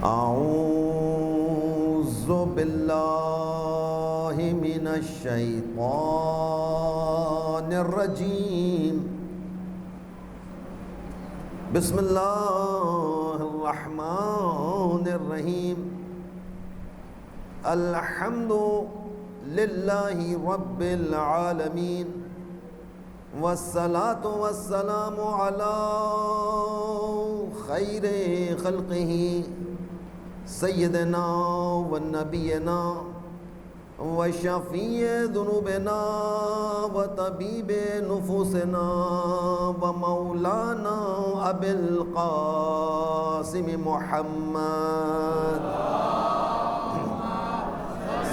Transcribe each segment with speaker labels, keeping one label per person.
Speaker 1: أعوذ بالله من الشيطان الرجيم. بسم الله الرحمن الرحيم. الحمد لله رب العالمين، والصلاة والسلام على خير خلقه سيدنا ونبينا وشفيع ذنوبنا وطبيب نفوسنا ومولانا أبي القاسم محمد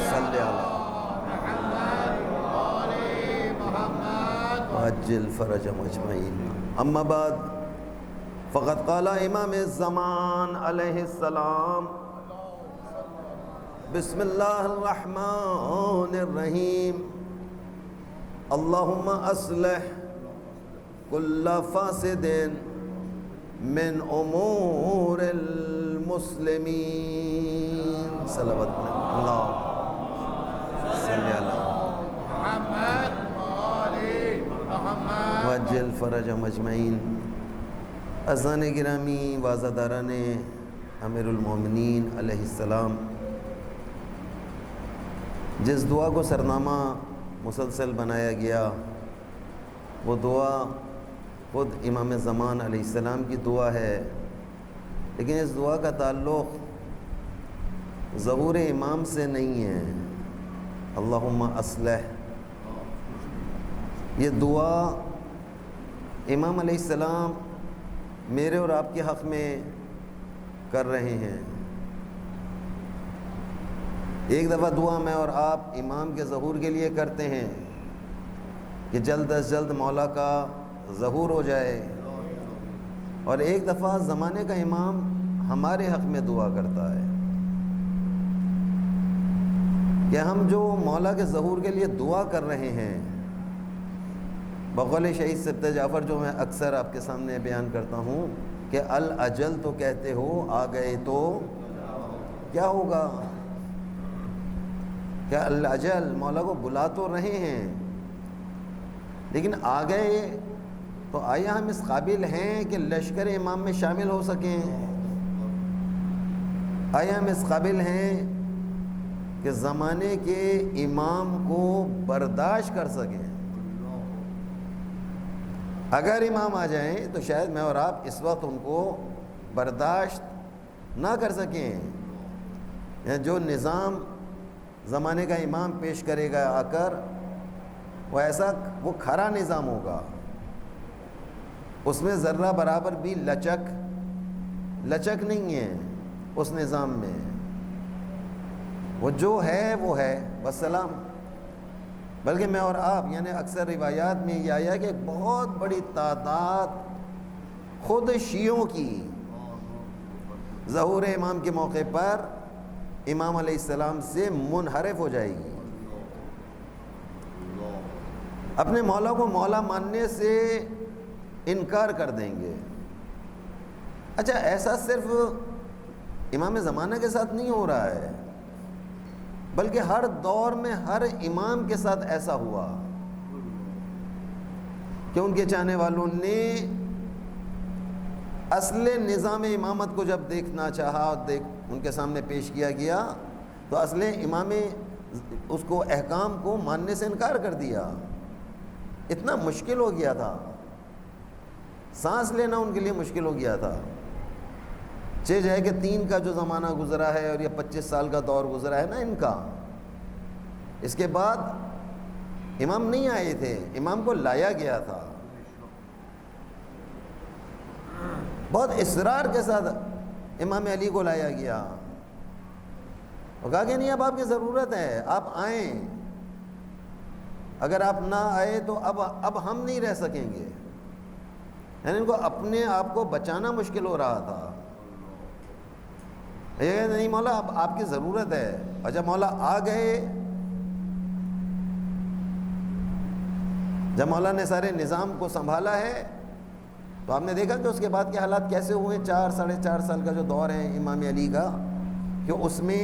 Speaker 1: صلى على عجل فرجهم اجمعین. اما بعد فقد قال امام الزمان علیہ السلام: بسم اللہ الرحمن الرحیم. اللہم اصلح کل فاسد من امور المسلمین. صلوات اللہ صلی اللہ وجل فرجهم اجمعین. اذان گرامی، وازداران امیر المومنین علیہ السلام، جس دعا کو سرنامہ مسلسل بنایا گیا وہ دعا خود امام زمان علیہ السلام کی دعا ہے، لیکن اس دعا کا تعلق ظہور امام سے نہیں ہے. اللہم اصلح، یہ دعا امام علیہ السلام میرے اور آپ کے حق میں کر رہے ہیں. ایک دفعہ دعا میں اور آپ امام کے ظہور کے لیے کرتے ہیں کہ جلد از جلد مولا کا ظہور ہو جائے، اور ایک دفعہ زمانے کا امام ہمارے حق میں دعا کرتا ہے کہ ہم جو مولا کے ظہور کے لیے دعا کر رہے ہیں، بقول شہید سبت جعفر جو میں اکثر آپ کے سامنے بیان کرتا ہوں کہ الاجل تو کہتے ہو، آ گئے تو کیا ہوگا؟ کیا الاجل مولا کو بلا تو رہے ہیں، لیکن آ گئے تو آیا ہم اس قابل ہیں کہ لشکر امام میں شامل ہو سکیں؟ آیا ہم اس قابل ہیں کہ زمانے کے امام کو برداشت کر سکیں؟ اگر امام آ جائیں تو شاید میں اور آپ اس وقت ان کو برداشت نہ کر سکیں. جو نظام زمانے کا امام پیش کرے گا آ کر، وہ کھرا نظام ہوگا، اس میں ذرہ برابر بھی لچک نہیں ہے اس نظام میں. وہ جو ہے وہ ہے، والسلام. بلکہ میں اور آپ یعنی اکثر روایات میں یہ آیا کہ ایک بہت بڑی تعداد خود شیعوں کی ظہور امام کے موقع پر امام علیہ السلام سے منحرف ہو جائے گی، اپنے مولا کو مولا ماننے سے انکار کر دیں گے. اچھا، ایسا صرف امام زمانہ کے ساتھ نہیں ہو رہا ہے، بلکہ ہر دور میں ہر امام کے ساتھ ایسا ہوا کہ ان کے چاہنے والوں نے اصل نظام امامت کو جب دیکھنا چاہا اور ان کے سامنے پیش کیا گیا تو اصل امام اس کو احکام کو ماننے سے انکار کر دیا. اتنا مشکل ہو گیا تھا، سانس لینا ان کے لیے مشکل ہو گیا تھا. چیز ہے کہ 3 کا جو زمانہ گزرا ہے اور یہ 25 سال کا دور گزرا ہے نا ان کا، اس کے بعد امام نہیں آئے تھے، امام کو لایا گیا تھا. بہت اصرار کے ساتھ امام علی کو لایا گیا اور کہا کہ نہیں، اب آپ کی ضرورت ہے، آپ آئیں. اگر آپ نہ آئے تو اب ہم نہیں رہ سکیں گے. یعنی ان کو اپنے آپ کو بچانا مشکل ہو رہا تھا. یہ نہیں مولا اب آپ کی ضرورت ہے. اور جب مولا آ گئے، جب مولا نے سارے نظام کو سنبھالا ہے تو آپ نے دیکھا کہ اس کے بعد کے حالات کیسے ہوئے. 4 سال کا جو دور ہے امام علی کا, کہ اس میں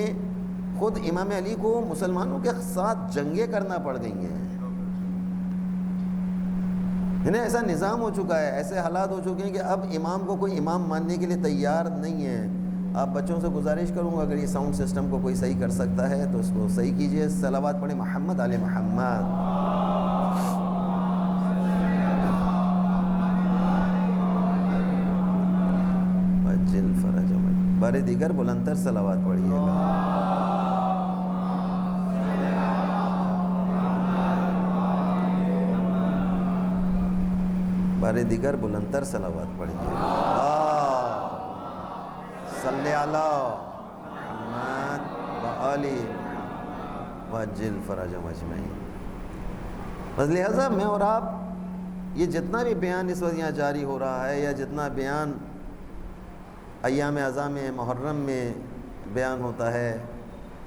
Speaker 1: خود امام علی کو مسلمانوں کے ساتھ جنگیں کرنا پڑ گئی ہیں. انہیں ایسا نظام ہو چکا ہے, ایسے حالات ہو چکے ہیں کہ اب امام کو کوئی امام ماننے کے لیے تیار نہیں ہے. آپ بچوں سے گزارش کروں گا اگر یہ ساؤنڈ سسٹم کو کوئی صحیح کر سکتا ہے تو اس کو صحیح کیجئے. صلوات پڑھیں محمد علی محمد. وجل فرج بارے دیگر بلندر صلوات پڑھیے گا. بارے دیگر بلندر صلوات پڑھیے. صلی علی محمد وآلہ وجل فرجہم اجمعین. بس لہذا میں اور آپ یہ جتنا بھی بیان اس وقت یہاں جاری ہو رہا ہے, یا جتنا بیان ایام اعظام محرم میں بیان ہوتا ہے,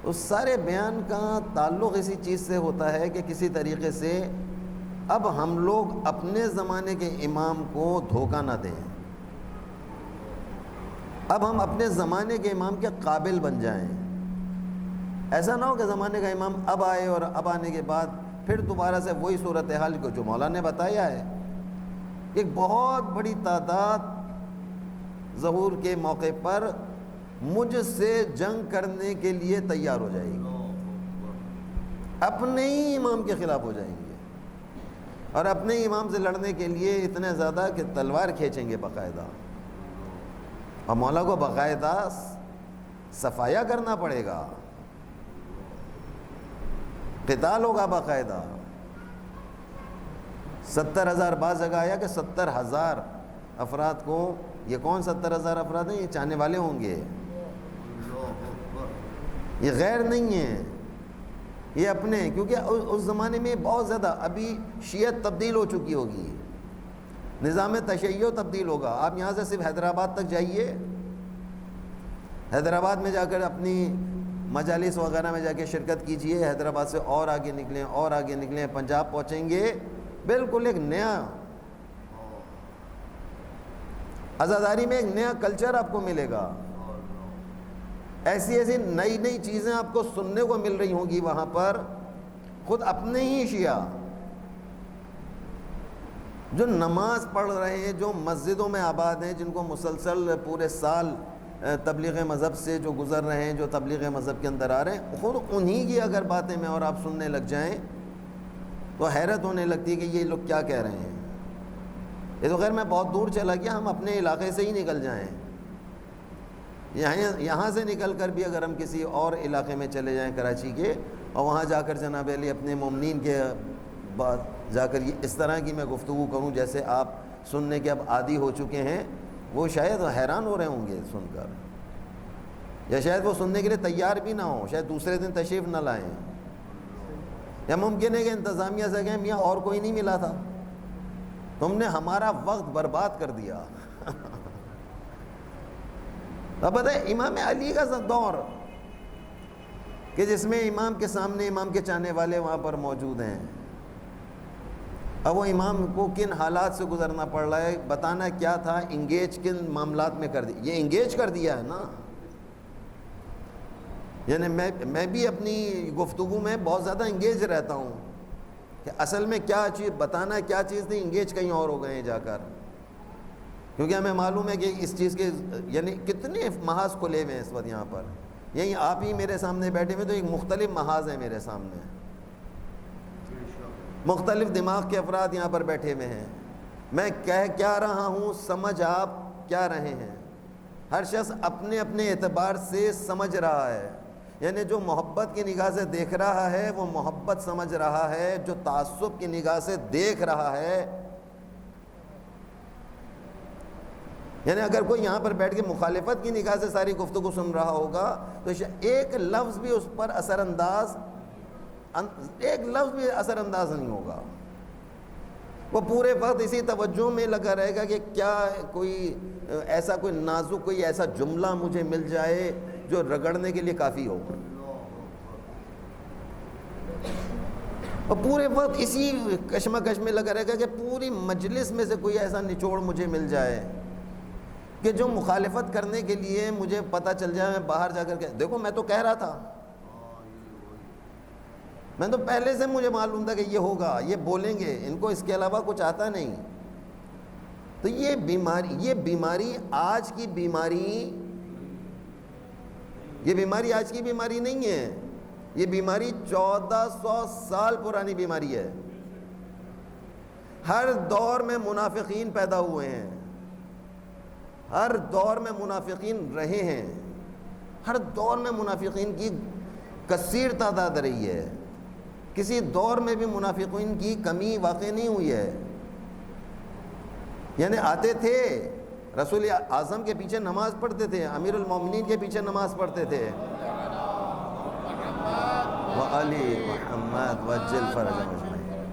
Speaker 1: اس سارے بیان کا تعلق اسی چیز سے ہوتا ہے کہ کسی طریقے سے اب ہم لوگ اپنے زمانے کے امام کو دھوکہ نہ دیں. اب ہم اپنے زمانے کے امام کے قابل بن جائیں. ایسا نہ ہو کہ زمانے کا امام اب آئے اور اب آنے کے بعد پھر دوبارہ سے وہی صورتحال کو جو مولا نے بتایا ہے. ایک بہت بڑی تعداد ظہور کے موقع پر مجھ سے جنگ کرنے کے لیے تیار ہو جائے گی, اپنے ہی امام کے خلاف ہو جائیں گے, اور اپنے امام سے لڑنے کے لیے اتنے زیادہ کہ تلوار کھینچیں گے باقاعدہ, اور مولا کو باقاعدہ صفایا کرنا پڑے گا, قتال ہوگا باقاعدہ. 70,000 بعض جگہ آیا کہ 70,000 افراد کو, یہ کون 70,000 افراد ہیں؟ یہ چاہنے والے ہوں گے, یہ غیر نہیں ہیں, یہ اپنے, کیونکہ اس زمانے میں بہت زیادہ ابھی شیعت تبدیل ہو چکی ہوگی, نظام تشیع تبدیل ہوگا. آپ یہاں سے صرف حیدرآباد تک جائیے, حیدرآباد میں جا کر اپنی مجالس وغیرہ میں جا کے شرکت کیجئے, حیدرآباد سے اور آگے نکلیں اور آگے نکلیں, پنجاب پہنچیں گے, بالکل ایک نیا عزاداری میں ایک نیا کلچر آپ کو ملے گا. ایسی ایسی نئی نئی چیزیں آپ کو سننے کو مل رہی ہوں گی وہاں پر. خود اپنے ہی شیعہ جو نماز پڑھ رہے ہیں, جو مسجدوں میں آباد ہیں, جن کو مسلسل پورے سال تبلیغ مذہب سے جو گزر رہے ہیں, جو تبلیغ مذہب کے اندر آ رہے ہیں, خود انہی کی اگر باتیں میں اور آپ سننے لگ جائیں تو حیرت ہونے لگتی ہے کہ یہ لوگ کیا کہہ رہے ہیں. یہ تو خیر میں بہت دور چلا گیا, ہم اپنے علاقے سے ہی نکل جائیں, یہاں سے نکل کر بھی اگر ہم کسی اور علاقے میں چلے جائیں کراچی کے, اور وہاں جا کر جناب علی اپنے مومنین کے بعد جا کر یہ اس طرح کی میں گفتگو کروں جیسے آپ سننے کے اب عادی ہو چکے ہیں, وہ شاید حیران ہو رہے ہوں گے سن کر, یا شاید وہ سننے کے لیے تیار بھی نہ ہوں, شاید دوسرے دن تشریف نہ لائیں, یا ممکن ہے کہ انتظامیہ سے کہیں میاں اور کوئی نہیں ملا تھا, تم نے ہمارا وقت برباد کر دیا. اب بتائیں امام علی کا دور کہ جس میں امام کے سامنے امام کے چاہنے والے وہاں پر موجود ہیں, اب وہ امام کو کن حالات سے گزرنا پڑ رہا ہے, بتانا کیا تھا, انگیج کن معاملات میں کر دیا, یہ انگیج کر دیا ہے نا. یعنی میں بھی اپنی گفتگو میں بہت زیادہ انگیج رہتا ہوں کہ اصل میں کیا چیز بتانا, کیا چیز تھی, انگیج کہیں اور ہو گئے ہیں جا کر, کیونکہ ہمیں معلوم ہے کہ اس چیز کے یعنی کتنے محاذ کھلے ہوئے ہیں اس وقت یہاں پر. یہی آپ ہی میرے سامنے بیٹھے ہوئے تو ایک مختلف محاذ ہیں میرے سامنے, مختلف دماغ کے افراد یہاں پر بیٹھے ہوئے ہیں. میں کہہ کیا رہا ہوں, سمجھ آپ کیا رہے ہیں, ہر شخص اپنے اپنے اعتبار سے سمجھ رہا ہے. یعنی جو محبت کی نگاہ سے دیکھ رہا ہے وہ محبت سمجھ رہا ہے, جو تعصب کی نگاہ سے دیکھ رہا ہے, یعنی اگر کوئی یہاں پر بیٹھ کے مخالفت کی نگاہ سے ساری گفتگو سن رہا ہوگا تو ایک لفظ بھی اس پر اثر انداز نہیں ہوگا. وہ پورے وقت اسی توجہ میں لگا رہے گا کہ کیا کوئی ایسا کوئی نازک کوئی ایسا جملہ مجھے مل جائے جو رگڑنے کے لیے کافی ہو. اور پورے وقت اسی کشمکش میں لگا رہے گا کہ پوری مجلس میں سے کوئی ایسا نچوڑ مجھے مل جائے کہ جو مخالفت کرنے کے لیے مجھے پتہ چل جائے، میں باہر جا کر کے دیکھو میں تو کہہ رہا تھا، میں تو پہلے سے مجھے معلوم تھا کہ یہ ہوگا، یہ بولیں گے، ان کو اس کے علاوہ کچھ آتا نہیں۔ تو یہ بیماری آج کی بیماری، یہ بیماری آج کی بیماری نہیں ہے، یہ بیماری 1400 سال پرانی بیماری ہے۔ ہر دور میں منافقین پیدا ہوئے ہیں، ہر دور میں منافقین رہے ہیں، ہر دور میں منافقین کی کثیر تعداد رہی ہے، کسی دور میں بھی منافقین کی کمی واقع نہیں ہوئی ہے۔ یعنی آتے تھے، رسول اعظم کے پیچھے نماز پڑھتے تھے، امیر المومنین کے پیچھے نماز پڑھتے تھے، وعلی محمد وجل فرجهم اجمعین،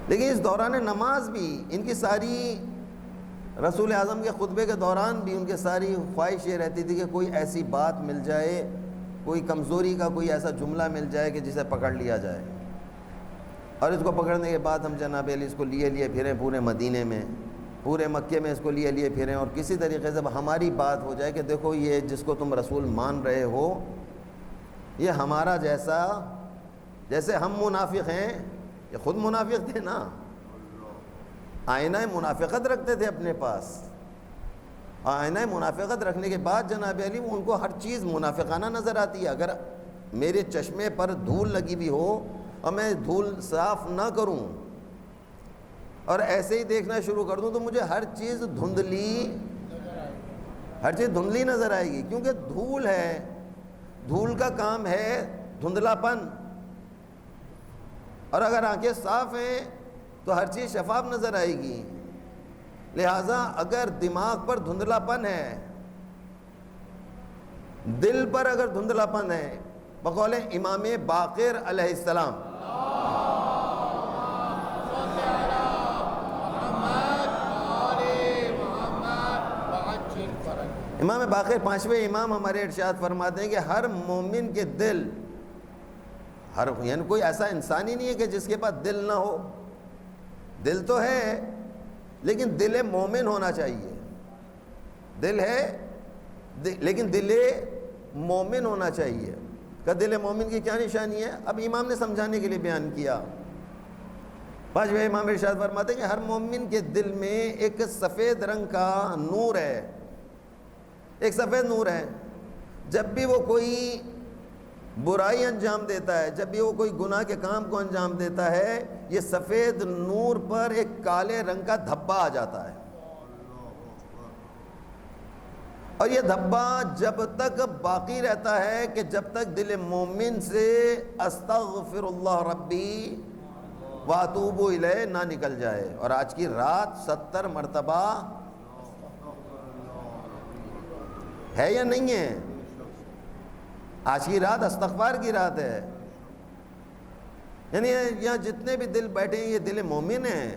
Speaker 1: لیکن اس دوران نماز بھی ان کی ساری، رسول اعظم کے خطبے کے دوران بھی ان کے ساری خواہش یہ رہتی تھی کہ کوئی ایسی بات مل جائے، کوئی کمزوری کا کوئی ایسا جملہ مل جائے کہ جسے پکڑ لیا جائے، اور اس کو پکڑنے کے بعد ہم جناب علی اس کو لیے پھریں پورے مدینے میں، پورے مکے میں اس کو لیے پھریں، اور کسی طریقے سے ہماری بات ہو جائے کہ دیکھو یہ جس کو تم رسول مان رہے ہو یہ ہمارا جیسے ہم منافق ہیں، یہ خود منافق تھے نا، آئینہ منافقت رکھتے تھے اپنے پاس، آئینہ منافقت رکھنے کے بعد جناب علی ان کو ہر چیز منافقانہ نظر آتی ہے۔ اگر میرے چشمے پر دھول لگی بھی ہو اور میں دھول صاف نہ کروں اور ایسے ہی دیکھنا شروع کر دوں تو مجھے ہر چیز دھندلی نظر آئے گی، کیونکہ دھول ہے، دھول کا کام ہے دھندلا پن، اور اگر آنکھیں صاف ہیں تو ہر چیز شفاف نظر آئے گی۔ لہٰذا اگر دماغ پر دھندلا پن ہے، دل پر اگر دھندلا پن ہے، بقول امام باقر علیہ السلام، امام باقر پانچویں امام ہمارے ارشاد فرماتے ہیں کہ ہر مومن کے دل، یعنی کوئی ایسا انسان ہی نہیں ہے کہ جس کے پاس دل نہ ہو، دل تو ہے لیکن دل مومن ہونا چاہیے، دل ہے لیکن دل مومن ہونا چاہیے۔ کہ دل مومن کی کیا نشانی ہے؟ اب امام نے سمجھانے کے لیے بیان کیا۔ پانچویں امام ارشاد فرماتے ہیں کہ ہر مومن کے دل میں ایک سفید رنگ کا نور ہے، ایک سفید نور ہے، جب بھی وہ کوئی برائی انجام دیتا ہے، جب بھی وہ کوئی گناہ کے کام کو انجام دیتا ہے، یہ سفید نور پر ایک کالے رنگ کا دھبا آ جاتا ہے، اور یہ دھبا جب تک باقی رہتا ہے کہ جب تک دل مومن سے استغفر اللہ ربی واتوب الیہ نہ نکل جائے۔ اور آج کی رات 70 مرتبہ ہے یا نہیں ہے؟ آج کی رات استغفار کی رات ہے، یعنی یہاں جتنے بھی دل بیٹھے ہیں یہ دل مومن ہیں،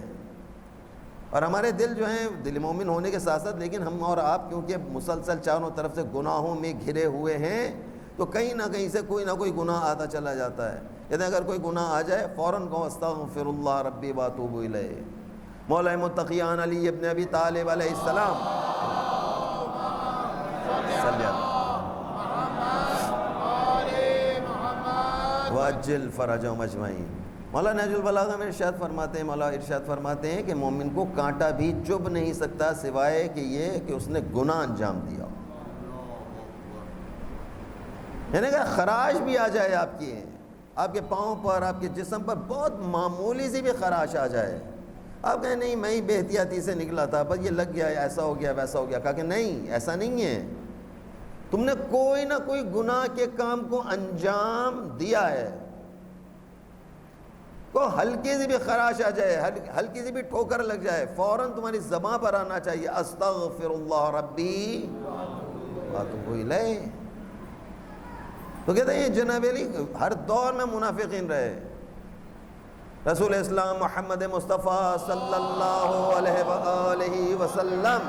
Speaker 1: اور ہمارے دل جو ہیں دل مومن ہونے کے ساتھ ساتھ لیکن ہم اور آپ کیونکہ مسلسل چاروں طرف سے گناہوں میں گھرے ہوئے ہیں تو کہیں نہ کہیں سے کوئی نہ کوئی گناہ آتا چلا جاتا ہے۔ یعنی اگر کوئی گناہ آ جائے فوراً کہو استغفر اللہ ربی واتوب الیہ۔ مولا متقیان علی ابن ابی طالب علیہ السلام وَأَجِّلْ فَرَجَهُمْ أَجْمَعِينَ۔ مولا نہج البلاغہ میں ارشاد فرماتے ہیں کہ مومن کو کانٹا بھی چبھ نہیں سکتا سوائے کہ یہ کہ اس نے گناہ انجام دیا، یعنی کہ خراش بھی آ جائے آپ کے پاؤں پر، آپ کے جسم پر بہت معمولی سی بھی خراش آ جائے، آپ کہیں نہیں میں ہی بے احتیاطی سے نکلا تھا، بس یہ لگ گیا، ایسا ہو گیا ویسا ہو گیا، کہا کہ نہیں ایسا نہیں ہے، تم نے کوئی نہ کوئی گناہ کے کام کو انجام دیا ہے، کو ہلکی سی بھی خراش آ جائے، ہلکی سی بھی ٹھوکر لگ جائے، فوراً تمہاری زبان پر آنا چاہیے استغفر اللہ ربی واتوب الیہ۔ تو کہتے ہیں جناب علی ہر دور میں منافقین رہے، رسول اسلام محمد مصطفیٰ صلی اللہ علیہ وآلہ وسلم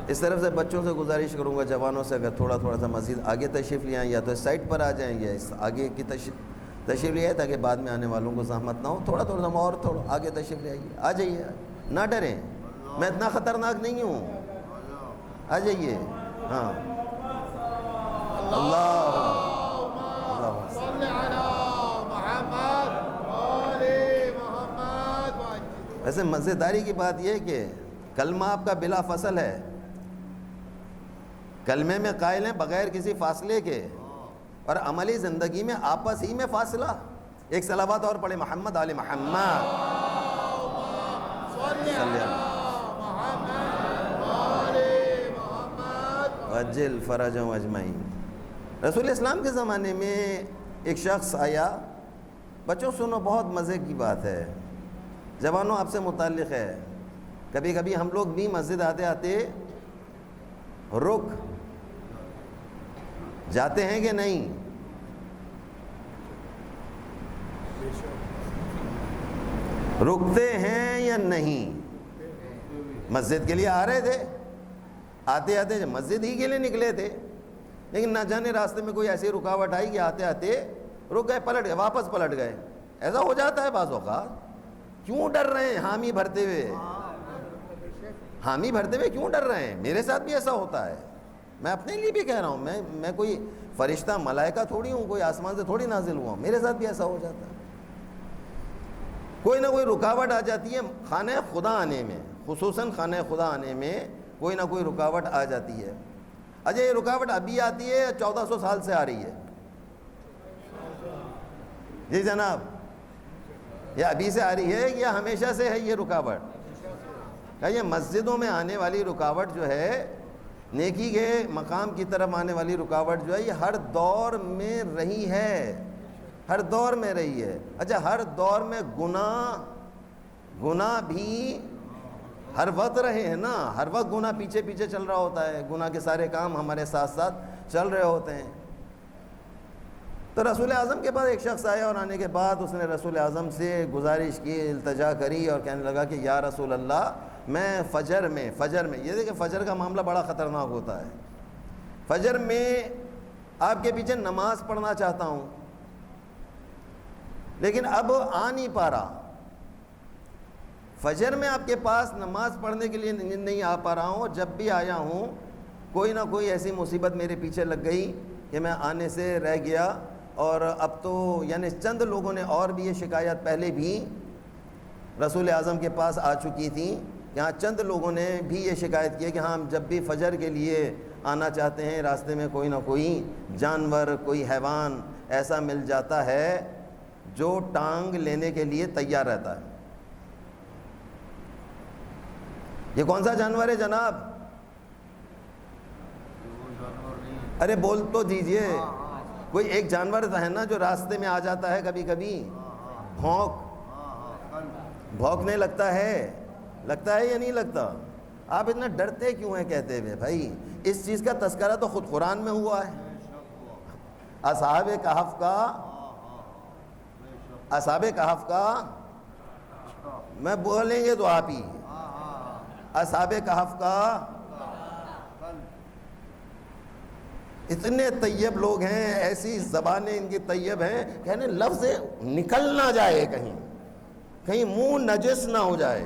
Speaker 1: اس طرف سے بچوں سے گزارش کروں گا، جوانوں سے، اگر تھوڑا سا مزید آگے تشریف لے آئیں، یا تو اس سائٹ پر آ جائیں یا اس آگے کی تشریف لے آئیں، تاکہ بعد میں آنے والوں کو زحمت نہ ہو. تھوڑا اور تھوڑا آگے تشریف لے آئیے، آ جائیے، نہ ڈریں، میں اتنا خطرناک نہیں ہوں، آ جائیے. ہاں اللہ ویسے مزیداری کی بات یہ ہے کہ کلمہ آپ کا بلا فصل ہے، کلمے میں قائل ہیں بغیر کسی فاصلے کے، اور عملی زندگی میں آپس ہی میں فاصلہ. ایک صلوات اور پڑھے، محمد آل محمد وجل فرجهم اجمعین. رسول اسلام کے زمانے میں ایک شخص آیا، بچوں سنو، بہت مزے کی بات ہے، جوانوں آپ سے متعلق ہے. کبھی کبھی ہم لوگ بھی مسجد آتے رک جاتے ہیں کہ نہیں؟ رکتے ہیں یا نہیں؟ مسجد کے لیے آ رہے تھے، آتے جب مسجد ہی کے لیے نکلے تھے، لیکن نہ جانے راستے میں کوئی ایسی رکاوٹ آئی کہ آتے رک گئے، پلٹ گئے، واپس پلٹ گئے. ایسا ہو جاتا ہے بعض اوقات. کیوں ڈر رہے ہیں حامی بھرتے ہوئے کیوں ڈر رہے ہیں؟ میرے ساتھ بھی ایسا ہوتا ہے، میں اپنے لیے بھی کہہ رہا ہوں، میں کوئی فرشتہ ملائکہ تھوڑی ہوں، کوئی آسمان سے تھوڑی نازل ہوا ہوں، میرے ساتھ بھی ایسا ہو جاتا ہے. کوئی نہ کوئی رکاوٹ آ جاتی ہے خانہ خدا آنے میں، خصوصاً خانہ خدا آنے میں کوئی نہ کوئی رکاوٹ آ جاتی ہے. اچھا، یہ رکاوٹ ابھی آتی ہے یا 1400 سال سے آ رہی ہے؟ جی جناب، یہ ابھی سے آ رہی ہے یا ہمیشہ سے ہے یہ رکاوٹ؟ یہ مسجدوں میں آنے والی رکاوٹ جو ہے، نیکی کے مقام کی طرف آنے والی رکاوٹ جو ہے، یہ ہر دور میں رہی ہے، ہر دور میں رہی ہے. اچھا، ہر دور میں گناہ بھی ہر وقت رہے ہیں نا، ہر وقت گناہ پیچھے چل رہا ہوتا ہے، گناہ کے سارے کام ہمارے ساتھ چل رہے ہوتے ہیں. تو رسول اعظم کے پاس ایک شخص آیا، اور آنے کے بعد اس نے رسول اعظم سے گزارش کی، التجا کری، اور کہنے لگا کہ یا رسول اللہ، میں فجر میں یہ دیکھیں فجر کا معاملہ بڑا خطرناک ہوتا ہے. فجر میں آپ کے پیچھے نماز پڑھنا چاہتا ہوں، لیکن اب آ نہیں پا رہا. فجر میں آپ کے پاس نماز پڑھنے کے لیے نہیں آ پا رہا ہوں. جب بھی آیا ہوں کوئی نہ کوئی ایسی مصیبت میرے پیچھے لگ گئی کہ میں آنے سے رہ گیا. اور اب تو یعنی چند لوگوں نے اور بھی یہ شکایت پہلے بھی رسول اعظم کے پاس آ چکی تھی. یہاں چند لوگوں نے بھی یہ شکایت کی کہ ہاں، ہم جب بھی فجر کے لیے آنا چاہتے ہیں، راستے میں کوئی نہ کوئی جانور، کوئی حیوان ایسا مل جاتا ہے جو ٹانگ لینے کے لیے تیار رہتا ہے. یہ کون سا جانور ہے جناب؟ ارے بول تو دیجئے. کوئی ایک جانور ہے نا جو راستے میں آ جاتا ہے کبھی کبھی، بھونکنے لگتا ہے یا نہیں لگتا؟ آپ اتنا ڈرتے کیوں ہیں کہتے ہوئے؟ بھائی، اس چیز کا تذکرہ تو خود قرآن میں ہوا ہے. اصحاب کہف کا میں بولیں گے تو آپ ہی، اصحاب کہف کا اتنے طیب لوگ ہیں، ایسی زبانیں ان کی طیب ہیں، کہنے لفظ نکل نہ جائے، کہیں منہ نجس نہ ہو جائے.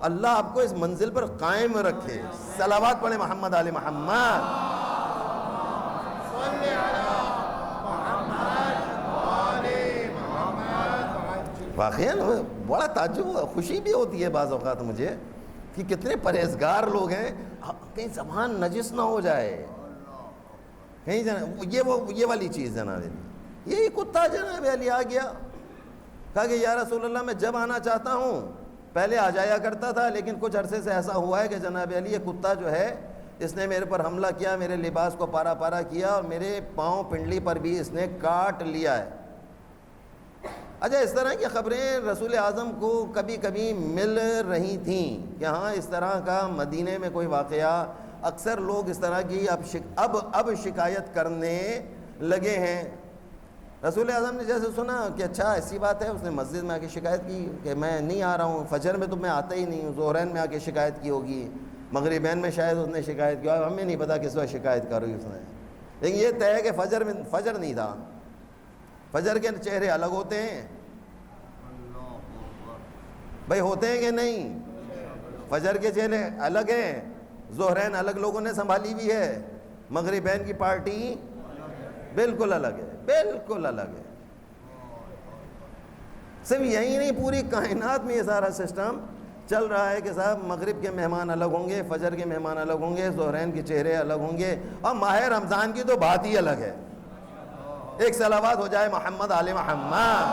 Speaker 1: اللہ آپ کو اس منزل پر قائم رکھے. صلوات پڑھیں محمد آل محمد. واقعاً بڑا تعجب، خوشی بھی ہوتی ہے بعض اوقات مجھے کہ کتنے پرہیزگار لوگ ہیں. کہیں زبان نجس نہ ہو جائے، کہیں یہ والی چیز جناب علی، یہی کتا جناب علی آ گیا، کہا کہ یا رسول اللہ، میں جب آنا چاہتا ہوں پہلے آ جایا کرتا تھا، لیکن کچھ عرصے سے ایسا ہوا ہے کہ جناب علی یہ کتا جو ہے اس نے میرے پر حملہ کیا، میرے لباس کو پارا پارا کیا، اور میرے پاؤں پنڈلی پر بھی اس نے کاٹ لیا ہے. اچھا، اس طرح کی خبریں رسول اعظم کو کبھی کبھی مل رہی تھیں کہ ہاں اس طرح کا مدینے میں کوئی واقعہ. اکثر لوگ اس طرح کی اب شکایت کرنے لگے ہیں. رسول اعظم نے جیسے سنا کہ اچھا ایسی بات ہے، اس نے مسجد میں آ کے شکایت کی کہ میں نہیں آ رہا ہوں، فجر میں تو میں آتا ہی نہیں ہوں، ظہرین میں آ کے شکایت کی ہوگی، مغربین میں شاید اس نے شکایت کیا، ہمیں نہیں پتا کس وقت شکایت کر رہی اس نے، لیکن یہ طے ہے کہ فجر نہیں تھا. فجر کے چہرے الگ ہوتے ہیں بھائی، ہوتے ہیں کہ نہیں؟ فجر کے چہرے الگ ہیں، ظہرین الگ لوگوں نے سنبھالی بھی ہے، مغربین کی پارٹی بالکل الگ ہے، بالکل الگ ہے. صرف یہی نہیں، پوری کائنات میں یہ سارا سسٹم چل رہا ہے کہ صاحب مغرب کے مہمان الگ ہوں گے، فجر کے مہمان الگ ہوں گے، ظہرین کے چہرے الگ ہوں گے، اور ماہ رمضان کی تو بات ہی الگ ہے. ایک صلوات ہو جائے محمد آل محمد.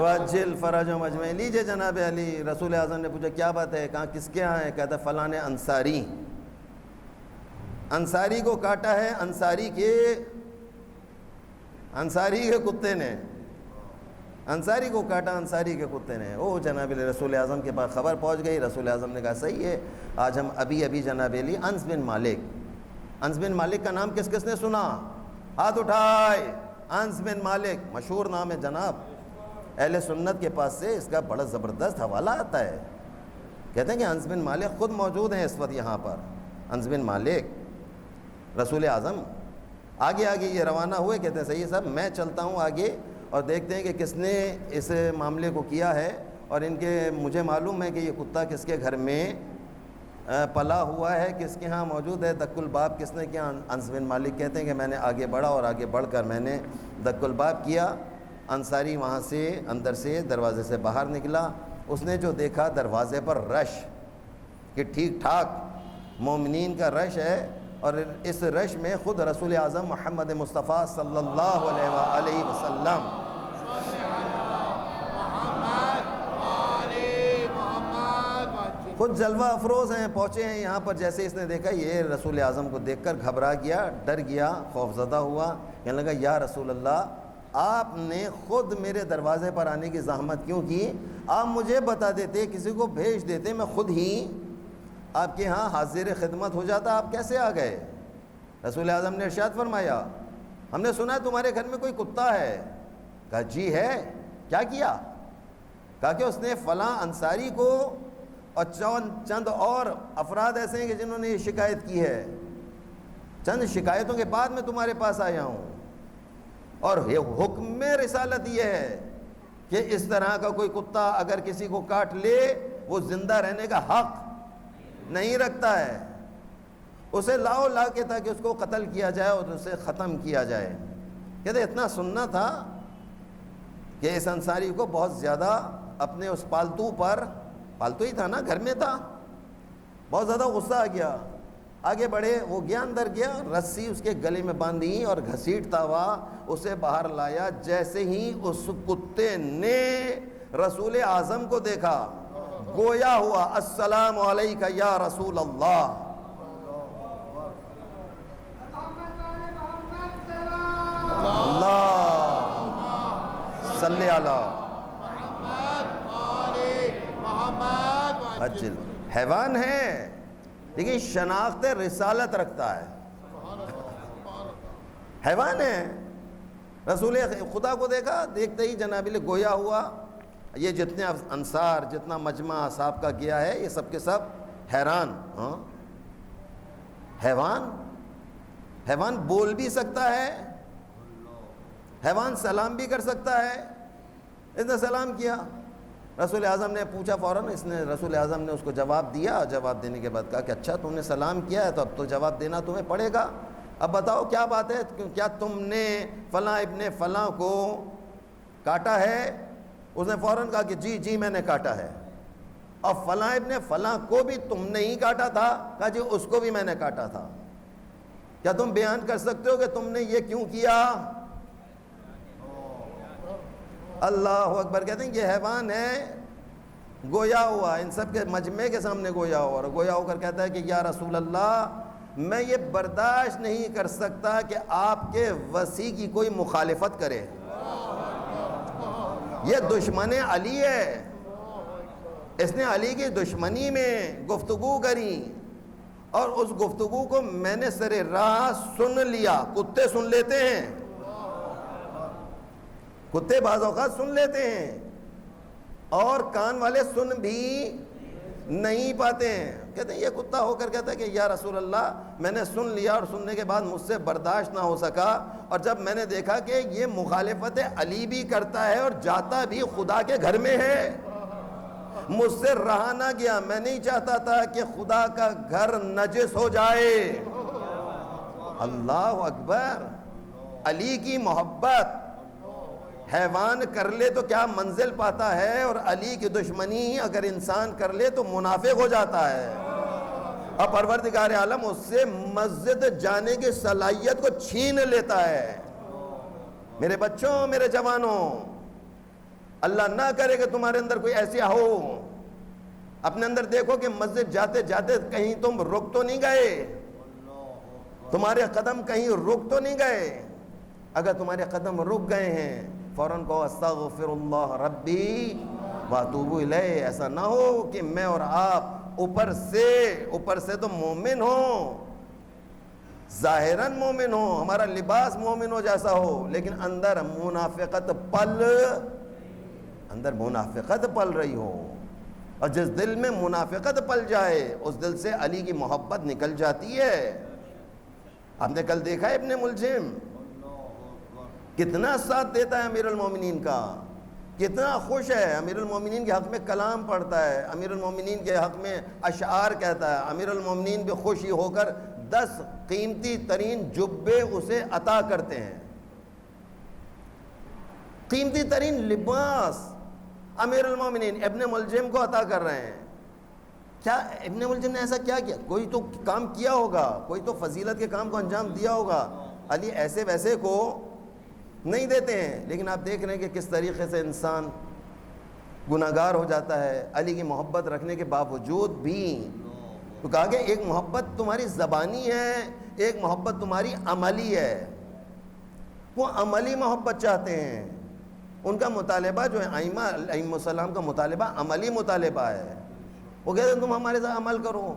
Speaker 1: وجل فرج و مجمع. لیجئے جناب علی، رسول اعظم نے پوچھا کیا بات ہے؟ کہاں کس کے ہاں ہے؟ کہتا فلاں نے انصاری کو کاٹا ہے، انصاری کے کتے نے، انصاری کو کاٹا انصاری کے کتے نے. او جناب علی رسول اعظم کے پاس خبر پہنچ گئی. رسول اعظم نے کہا صحیح ہے. آج ہم ابھی جناب علی انس بن مالک کا نام کس کس نے سنا؟ ہاتھ اٹھائے. انس بن مالک مشہور نام ہے جناب، اہل سنت کے پاس سے اس کا بڑا زبردست حوالہ آتا ہے. کہتے ہیں کہ انس بن مالک خود موجود ہیں اس وقت یہاں پر. انس بن مالک رسول اعظم آگے یہ روانہ ہوئے. کہتے ہیں صحیح ہے صاحب، میں چلتا ہوں آگے اور دیکھتے ہیں کہ کس نے اس معاملے کو کیا ہے، اور مجھے معلوم ہے کہ یہ کتا کس کے گھر میں پلا ہوا ہے، کس کے ہاں موجود ہے. دک الباب کس نے کیا؟ انس بن مالک کہتے ہیں کہ میں نے آگے بڑھا اور آگے بڑھ کر میں نے دک الباب کیا. انصاری وہاں سے اندر سے دروازے سے باہر نکلا. اس نے جو دیکھا دروازے پر رش، کہ ٹھیک ٹھاک مومنین کا رش ہے، اور اس رش میں خود رسول اعظم محمد مصطفیٰ صلی اللہ علیہ وآلہ وسلم خود جلوہ افروز ہیں، پہنچے ہیں یہاں پر. جیسے اس نے دیکھا یہ رسول اعظم کو دیکھ کر گھبرا گیا، ڈر گیا، خوفزدہ ہوا. کہنے لگا یا رسول اللہ، آپ نے خود میرے دروازے پر آنے کی زحمت کیوں کی؟ آپ مجھے بتا دیتے، کسی کو بھیج دیتے، میں خود ہی آپ کے ہاں حاضر خدمت ہو جاتا. آپ کیسے آ گئے؟ رسول اعظم نے ارشاد فرمایا ہم نے سنا ہے تمہارے گھر میں کوئی کتا ہے. کہا جی ہے. کیا کیا؟ کہا کہ اس نے فلاں انصاری کو اور چند اور افراد ایسے ہیں کہ جنہوں نے یہ شکایت کی ہے. چند شکایتوں کے بعد میں تمہارے پاس آیا ہوں، اور حکم رسالت یہ ہے کہ اس طرح کا کوئی کتا اگر کسی کو کاٹ لے وہ زندہ رہنے کا حق نہیں رکھتا ہے. اسے لاؤ لا کے تاکہ اس کو قتل کیا جائے اور اسے ختم کیا جائے. کہتے اتنا سننا تھا کہ اس انصاری کو بہت زیادہ اپنے اس پالتو پر، پالتو ہی تھا نا، گھر میں تھا، بہت زیادہ غصہ آ گیا. آگے بڑھے، وہ گیا اندر گیا، رسی اس کے گلے میں باندھی اور گھسیٹتا ہوا اسے باہر لایا. جیسے ہی اس کتے نے رسول اعظم کو دیکھا گویا ہوا السلام علیکہ یا رسول اللہ. اللہ صلی اللہ اجل. حیوان ہے لیکن شناخت رسالت رکھتا ہے. حیوان ہے. رسول خدا کو دیکھا، دیکھتے ہی جناب گویا ہوا. یہ جتنے انصار، جتنا مجمع اصحاب کا کیا ہے، یہ سب کے سب حیران. ہاں حیوان بول بھی سکتا ہے، حیوان سلام بھی کر سکتا ہے. اس نے سلام کیا. رسول اعظم نے پوچھا فوراً، رسول اعظم نے اس کو جواب دیا. جواب دینے کے بعد کہا کہ اچھا تم نے سلام کیا ہے تو اب تو جواب دینا تمہیں پڑے گا. اب بتاؤ کیا بات ہے، کیا تم نے فلاں ابن فلاں کو کاٹا ہے؟ اس نے فوراً کہا کہ جی میں نے کاٹا ہے. اور فلاں ابن فلاں کو بھی تم نے ہی کاٹا تھا؟ کہا جی اس کو بھی میں نے کاٹا تھا. کیا تم بیان کر سکتے ہو کہ تم نے یہ کیوں کیا؟ اللہ اکبر. کہتے ہیں یہ حیوان ہے، گویا ہوا ان سب کے مجمع کے سامنے گویا ہوا، اور گویا ہو کر کہتا ہے کہ یا رسول اللہ، میں یہ برداشت نہیں کر سکتا کہ آپ کے وصی کی کوئی مخالفت کرے. یہ دشمن علی ہے، اس نے علی کی دشمنی میں گفتگو کری، اور اس گفتگو کو میں نے سر راہ سن لیا. کتے سن لیتے ہیں. کتے بعض اوقات سن لیتے ہیں اور کان والے سن بھی نہیں پاتے ہیں. کہتے ہیں یہ کتا ہو کر کہتا ہے کہ یا رسول اللہ میں نے سن لیا اور سننے کے بعد مجھ سے برداشت نہ ہو سکا, اور جب میں نے دیکھا کہ یہ مخالفت علی بھی کرتا ہے اور جاتا بھی خدا کے گھر میں ہے, مجھ سے رہا نہ گیا. میں نہیں چاہتا تھا کہ خدا کا گھر نجس ہو جائے. اللہ اکبر. علی کی محبت حیوان کر لے تو کیا منزل پاتا ہے, اور علی کی دشمنی اگر انسان کر لے تو منافق ہو جاتا ہے. اب پروردگار عالم اس سے مسجد جانے کی صلاحیت کو چھین لیتا ہے. میرے بچوں, میرے جوانوں, اللہ نہ کرے کہ تمہارے اندر کوئی ایسا ہو. اپنے اندر دیکھو کہ مسجد جاتے جاتے کہیں تم رک تو نہیں گئے, تمہارے قدم کہیں رک تو نہیں گئے. اگر تمہارے قدم رک گئے ہیں فوراً کہو استغفر اللہ ربی واتوب الیہ. ایسا نہ ہو کہ میں اور آپ اوپر سے تو مومن ہوں, ظاہراً مومن ہوں, ہمارا لباس مومنوں جیسا ہو, لیکن اندر منافقت پل رہی ہو. اور جس دل میں منافقت پل جائے اس دل سے علی کی محبت نکل جاتی ہے. آپ نے کل دیکھا ہے ابن ملجم کتنا ساتھ دیتا ہے امیر المومنین کا, کتنا خوش ہے, امیر المومنین کے حق میں کلام پڑھتا ہے, امیر المومنین کے حق میں اشعار کہتا ہے. امیر المومنین بھی خوشی ہو کر 10 قیمتی ترین جبے اسے عطا کرتے ہیں, قیمتی ترین لباس امیر المومنین ابن ملجم کو عطا کر رہے ہیں. کیا ابن ملجم نے ایسا کیا کیا؟ کوئی تو کام کیا ہوگا, کوئی تو فضیلت کے کام کو انجام دیا ہوگا. علی ایسے ویسے کو نہیں دیتے ہیں, لیکن آپ دیکھ رہے ہیں کہ کس طریقے سے انسان گناہگار ہو جاتا ہے علی کی محبت رکھنے کے باوجود بھی. تو کہا کہ ایک محبت تمہاری زبانی ہے, ایک محبت تمہاری عملی ہے. وہ عملی محبت چاہتے ہیں, ان کا مطالبہ جو ہے ائمہ علیہم السلام کا مطالبہ عملی مطالبہ ہے. وہ کہتے ہیں تم ہمارے ساتھ عمل کرو.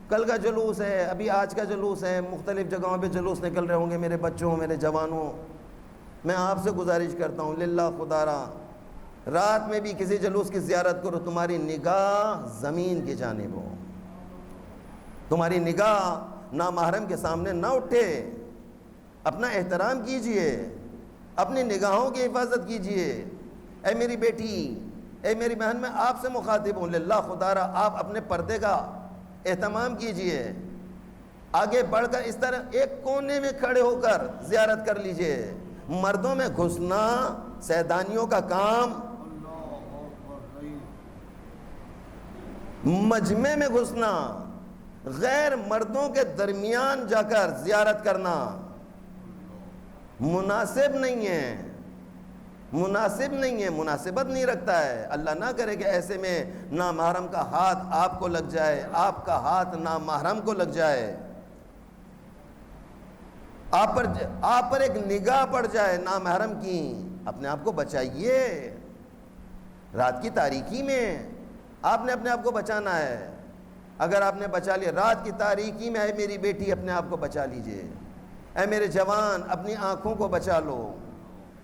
Speaker 1: کل کا جلوس ہے, ابھی آج کا جلوس ہے, مختلف جگہوں پہ جلوس نکل رہے ہوں گے. میرے بچوں, میرے جوانوں, میں آپ سے گزارش کرتا ہوں للہ خدا را, رات میں بھی کسی جلوس کی زیارت کرو, تمہاری نگاہ زمین کی جانب ہو, تمہاری نگاہ نامحرم کے سامنے نہ اٹھے. اپنا احترام کیجئے, اپنی نگاہوں کی حفاظت کیجئے. اے میری بیٹی, اے میری بہن, میں آپ سے مخاطب ہوں, للہ خدا را آپ اپنے پردے کا اہتمام کیجئے. آگے بڑھ کر اس طرح ایک کونے میں کھڑے ہو کر زیارت کر لیجئے. مردوں میں گھسنا سیدانیوں کا کام, مجمع میں گھسنا, غیر مردوں کے درمیان جا کر زیارت کرنا مناسب نہیں ہے, مناسبت نہیں رکھتا ہے. اللہ نہ کرے کہ ایسے میں نامحرم کا ہاتھ آپ کو لگ جائے, آپ کا ہاتھ نامحرم کو لگ جائے, آپ پر ایک نگاہ پڑ جائے نامحرم کی. اپنے آپ کو بچائیے. رات کی تاریکی میں آپ نے اپنے آپ کو بچانا ہے. اگر آپ نے بچا لیا رات کی تاریکی میں, اے میری بیٹی اپنے آپ کو بچا لیجئے. اے میرے جوان اپنی آنکھوں کو بچا لو.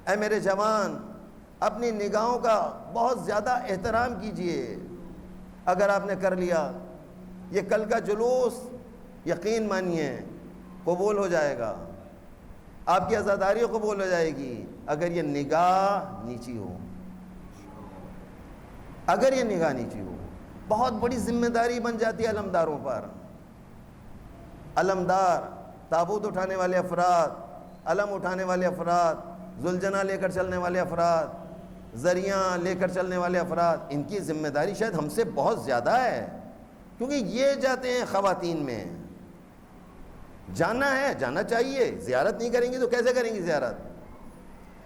Speaker 1: اے میرے جوان اپنی نگاہوں کا بہت زیادہ احترام کیجئے. اگر آپ نے کر لیا, یہ کل کا جلوس یقین مانیے قبول ہو جائے گا, آپ کی عزاداری قبول ہو جائے گی اگر یہ نگاہ نیچی ہو. اگر یہ نگاہ نیچی ہو, بہت بڑی ذمہ داری بن جاتی ہے علمداروں پر. علمدار, تابوت اٹھانے والے افراد, علم اٹھانے والے افراد, ذوالجناح لے کر چلنے والے افراد, ذریعہ لے کر چلنے والے افراد, ان کی ذمہ داری شاید ہم سے بہت زیادہ ہے, کیونکہ یہ جاتے ہیں خواتین میں. جانا ہے, جانا چاہیے. زیارت نہیں کریں گی تو کیسے کریں گی زیارت؟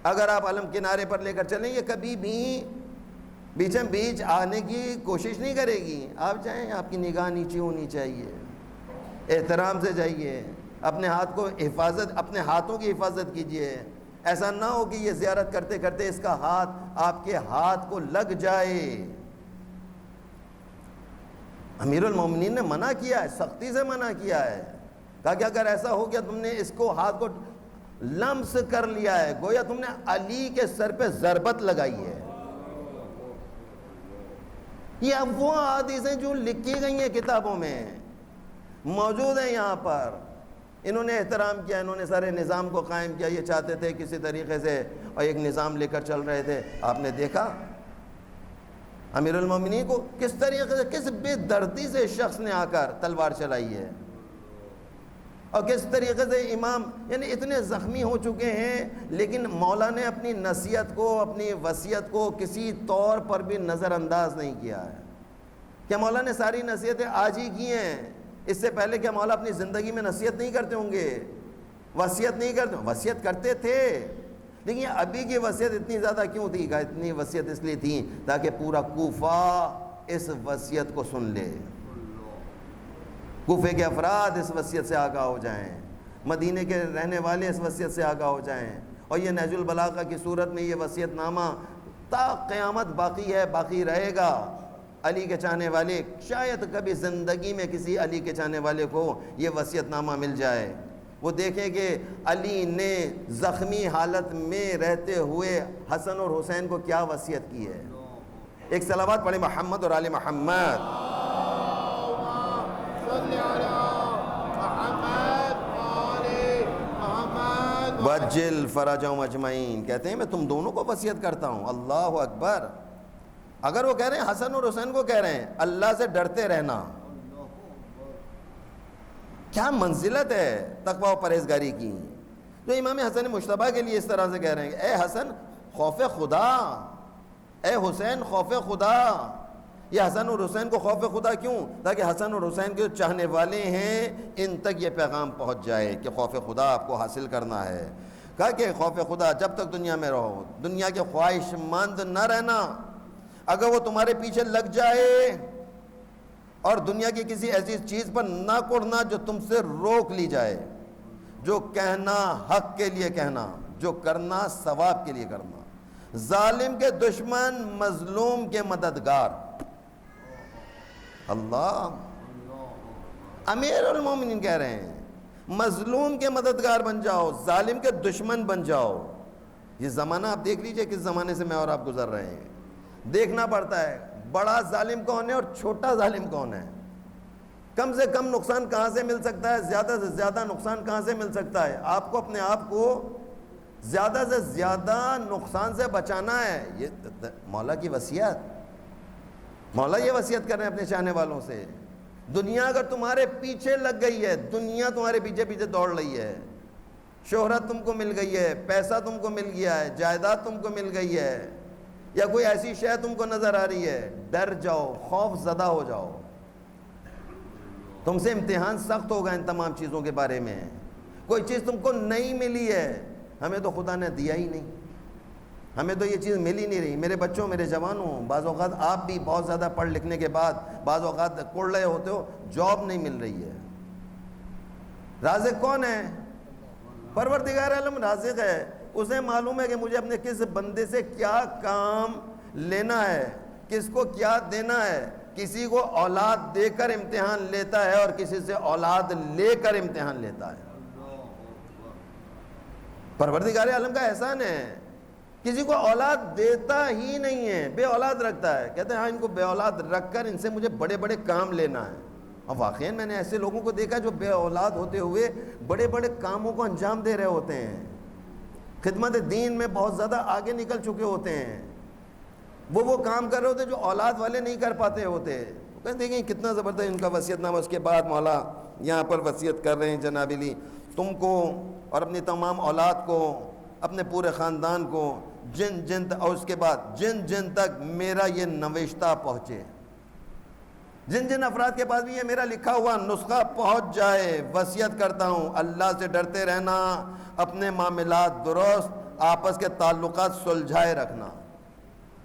Speaker 1: اگر آپ علم کنارے پر لے کر چلیں, یہ کبھی بھی بیچم بیچ آنے کی کوشش نہیں کرے گی. آپ جائیں, آپ کی نگاہ نیچے ہونی چاہیے, احترام سے جائیے. اپنے ہاتھ کو اپنے ہاتھوں کی حفاظت کیجیے. ایسا نہ ہو کہ یہ زیارت کرتے کرتے اس کا ہاتھ آپ کے ہاتھ کو لگ جائے. امیر المومنین نے منع کیا ہے, سختی سے منع کیا ہے. کہا کہ اگر ایسا ہو گیا تم نے اس کو ہاتھ کو لمس کر لیا ہے، گویا تم نے علی کے سر پہ ضربت لگائی ہے۔ یہ اب وہ احادیث ہیں جو لکھی گئی ہیں کتابوں میں، موجود ہیں یہاں پر۔ انہوں نے احترام کیا، انہوں نے سارے نظام کو قائم کیا، یہ چاہتے تھے کسی طریقے سے اور ایک نظام لے کر چل رہے تھے۔ آپ نے دیکھا امیر المومنین کو کس طریقے سے، کس بے دردی سے شخص نے آ کر تلوار چلائی ہے، اور کس طریقے سے امام یعنی اتنے زخمی ہو چکے ہیں، لیکن مولا نے اپنی نصیحت کو، اپنی وصیت کو کسی طور پر بھی نظر انداز نہیں کیا ہے۔ کیا مولا نے ساری نصیحتیں آج ہی کی ہیں؟ اس سے پہلے کیا مولا اپنی زندگی میں نصیحت نہیں کرتے ہوں گے، وصیت نہیں کرتے؟ وصیت کرتے تھے، لیکن ابھی کی وصیت اتنی زیادہ کیوں تھی؟ اتنی وصیت اس لیے تھی تاکہ پورا کوفہ اس وصیت کو سن لے، کوفے کے افراد اس وصیت سے آگاہ ہو جائیں، مدینے کے رہنے والے اس وصیت سے آگاہ ہو جائیں، اور یہ نہج البلاغہ کی صورت میں یہ وصیت نامہ تا قیامت باقی ہے، باقی رہے گا۔ علی کے چاہنے والے، شاید کبھی زندگی میں کسی علی کے چاہنے والے کو یہ وصیت نامہ مل جائے، وہ دیکھیں کہ علی نے زخمی حالت میں رہتے ہوئے حسن اور حسین کو کیا وصیت کی ہے۔ ایک صلوات پڑھیں محمد اور آل محمد۔ وَجِّلْ فَرَجَهُمْ أَجْمَعِينَ، کہتے ہیں میں تم دونوں کو وصیت کرتا ہوں۔ اللہ اکبر! اگر وہ کہہ رہے ہیں حسن اور حسین کو کہہ رہے ہیں اللہ سے ڈرتے رہنا، کیا منزلت ہے تقوی و پرہیزگاری کی، جو امام حسن مجتبیٰ کے لیے اس طرح سے کہہ رہے ہیں اے حسن خوف خدا، اے حسین خوف خدا۔ یہ حسن اور حسین کو خوف خدا کیوں؟ تاکہ حسن اور حسین کے جو چاہنے والے ہیں ان تک یہ پیغام پہنچ جائے کہ خوف خدا آپ کو حاصل کرنا ہے۔ کہا کہ خوف خدا جب تک دنیا میں رہو، دنیا کے خواہش مند نہ رہنا۔ اگر وہ تمہارے پیچھے لگ جائے اور دنیا کی کسی ایسی چیز پر نہ کوڑنا جو تم سے روک لی جائے، جو کہنا حق کے لیے کہنا، جو کرنا ثواب کے لیے کرنا، ظالم کے دشمن مظلوم کے مددگار۔ اللہ، امیر المومنین کہہ رہے ہیں مظلوم کے مددگار بن جاؤ، ظالم کے دشمن بن جاؤ۔ یہ زمانہ آپ دیکھ لیجئے کس زمانے سے میں اور آپ گزر رہے ہیں، دیکھنا پڑتا ہے بڑا ظالم کون ہے اور چھوٹا ظالم کون ہے، کم سے کم نقصان کہاں سے مل سکتا ہے، زیادہ سے زیادہ نقصان کہاں سے مل سکتا ہے۔ آپ کو اپنے آپ کو زیادہ سے زیادہ نقصان سے بچانا ہے۔ یہ مولا کی وصیت، مولا یہ وصیت کر رہے ہیں اپنے چاہنے والوں سے۔ دنیا اگر تمہارے پیچھے لگ گئی ہے، دنیا تمہارے پیچھے پیچھے دوڑ رہی ہے، شہرت تم کو مل گئی ہے، پیسہ تم کو مل گیا ہے، جائیداد تم کو مل گئی ہے، یا کوئی ایسی شے تم کو نظر آ رہی ہے، ڈر جاؤ، خوف زدہ ہو جاؤ۔ تم سے امتحان سخت ہوگا ان تمام چیزوں کے بارے میں۔ کوئی چیز تم کو نہیں ملی ہے، ہمیں تو خدا نے دیا ہی نہیں، ہمیں تو یہ چیز مل ہی نہیں رہی۔ میرے بچوں، میرے جوانوں، بعض اوقات آپ بھی بہت زیادہ پڑھ لکھنے کے بعد بعض اوقات کوڑ رہے ہوتے ہو، جاب نہیں مل رہی ہے۔ رازق کون ہے؟ پروردگار عالم رازق ہے۔ اسے معلوم ہے کہ مجھے اپنے کس بندے سے کیا کام لینا ہے، کس کو کیا دینا ہے۔ کسی کو اولاد دے کر امتحان لیتا ہے اور کسی سے اولاد لے کر امتحان لیتا ہے۔ پروردگار عالم کا احسان ہے، کسی کو اولاد دیتا ہی نہیں ہے، بے اولاد رکھتا ہے۔ کہتے ہیں ہاں ان کو بے اولاد رکھ کر ان سے مجھے بڑے بڑے کام لینا ہے۔ اور واقعی میں نے ایسے لوگوں کو دیکھا جو بے اولاد ہوتے ہوئے بڑے بڑے کاموں کو انجام دے رہے ہوتے ہیں، خدمت دین میں بہت زیادہ آگے نکل چکے ہوتے ہیں، وہ کام کر رہے ہوتے جو اولاد والے نہیں کر پاتے ہوتے۔ کہتے ہیں کہ کتنا زبردست ان کا وصیت نامہ۔ اس کے بعد مولا یہاں پر وصیت کر رہے ہیں جناب علی تم کو اور اپنی تمام اولاد کو، اپنے پورے خاندان کو، اور اس کے بعد جن جن تک میرا یہ نوشتہ پہنچے، جن جن افراد کے پاس بھی یہ میرا لکھا ہوا نسخہ پہنچ جائے، وصیت کرتا ہوں اللہ سے ڈرتے رہنا، اپنے معاملات درست، آپس کے تعلقات سلجھائے رکھنا۔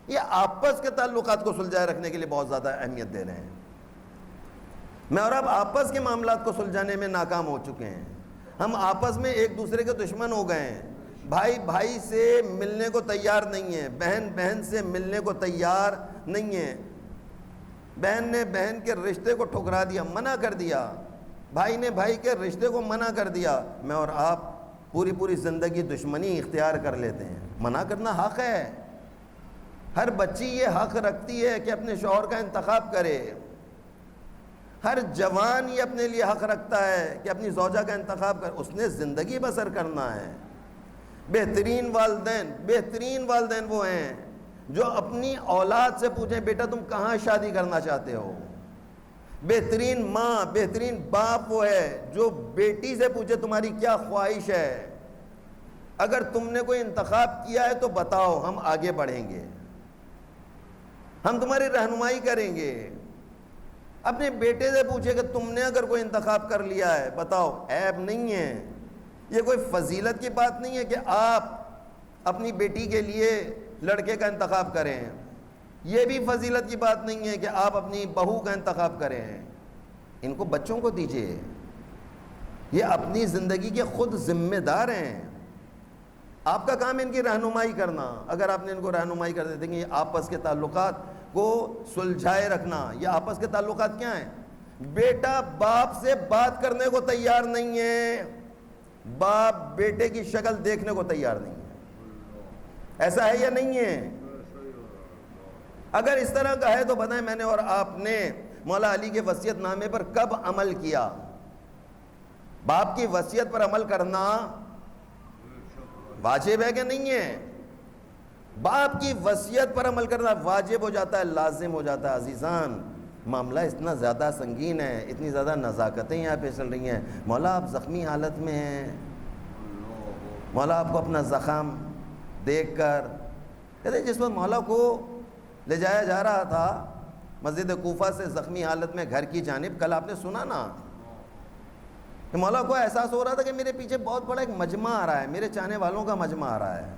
Speaker 1: یہ آپس کے تعلقات کو سلجھائے رکھنے کے لیے بہت زیادہ اہمیت دے رہے ہیں۔ میں اور اب آپس کے معاملات کو سلجھانے میں ناکام ہو چکے ہیں، ہم آپس میں ایک دوسرے کے دشمن ہو گئے ہیں، بھائی بھائی سے ملنے کو تیار نہیں ہے، بہن بہن سے ملنے کو تیار نہیں ہے، بہن نے بہن کے رشتے کو ٹھکرا دیا، منع کر دیا، بھائی نے بھائی کے رشتے کو منع کر دیا۔ میں اور آپ پوری پوری زندگی دشمنی اختیار کر لیتے ہیں. منع کرنا حق ہے. ہر بچی یہ حق رکھتی ہے کہ اپنے شوہر کا انتخاب کرے. ہر جوان یہ اپنے لیے حق رکھتا ہے کہ اپنی زوجہ کا انتخاب کرے. اس نے زندگی بسر کرنا ہے. بہترین والدین وہ ہیں جو اپنی اولاد سے پوچھیں بیٹا تم کہاں شادی کرنا چاہتے ہو. بہترین ماں بہترین باپ وہ ہے جو بیٹی سے پوچھے تمہاری کیا خواہش ہے. اگر تم نے کوئی انتخاب کیا ہے تو بتاؤ, ہم آگے بڑھیں گے, ہم تمہاری رہنمائی کریں گے. اپنے بیٹے سے پوچھے کہ تم نے اگر کوئی انتخاب کر لیا ہے بتاؤ. عیب نہیں ہے, یہ کوئی فضیلت کی بات نہیں ہے کہ آپ اپنی بیٹی کے لیے لڑکے کا انتخاب کریں. یہ بھی فضیلت کی بات نہیں ہے کہ آپ اپنی بہو کا انتخاب کریں. ان کو بچوں کو دیجیے, یہ اپنی زندگی کے خود ذمہ دار ہیں. آپ کا کام ان کی رہنمائی کرنا. اگر آپ نے ان کو رہنمائی کر دیتے کہ آپس کے تعلقات کو سلجھائے رکھنا. یہ آپس کے تعلقات کیا ہیں؟ بیٹا باپ سے بات کرنے کو تیار نہیں ہے, باپ بیٹے کی شکل دیکھنے کو تیار نہیں ہے. ایسا ہے یا نہیں ہے؟ اگر اس طرح کا ہے تو بتائیں میں نے اور آپ نے مولا علی کے وصیت نامے پر کب عمل کیا؟ باپ کی وصیت پر عمل کرنا واجب ہے کہ نہیں ہے؟ باپ کی وصیت پر عمل کرنا واجب ہو جاتا ہے, لازم ہو جاتا ہے. عزیزان, معاملہ اتنا زیادہ سنگین ہے, اتنی زیادہ نزاکتیں یہاں پہ چل رہی ہیں. مولا آپ زخمی حالت میں ہیں, مولا آپ کو اپنا زخم دیکھ کر کہتے ہیں جس وقت مولا کو لے جایا جا رہا تھا مسجد کوفہ سے زخمی حالت میں گھر کی جانب, کل آپ نے سنا نا کہ مولا کو احساس ہو رہا تھا کہ میرے پیچھے بہت بڑا ایک مجمع آ رہا ہے, میرے چاہنے والوں کا مجمع آ رہا ہے.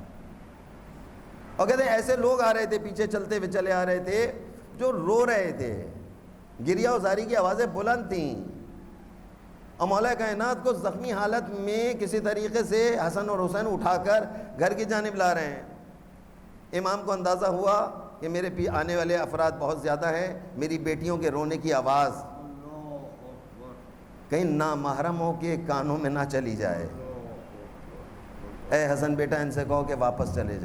Speaker 1: اور کہتے ہیں ایسے لوگ آ رہے تھے پیچھے چلتے ہوئے چلے آ رہے تھے جو رو رہے تھے, گریہ و زاری کی آوازیں بلند تھیں, اور مولا کائنات کو زخمی حالت میں کسی طریقے سے حسن اور حسین اٹھا کر گھر کی جانب لا رہے ہیں. امام کو اندازہ ہوا کہ میرے آنے والے افراد بہت زیادہ ہیں, میری بیٹیوں کے رونے کی آواز کہیں نامحرموں کے کانوں میں نہ چلی جائے. اے حسن بیٹا ان سے کہو کہ واپس چلے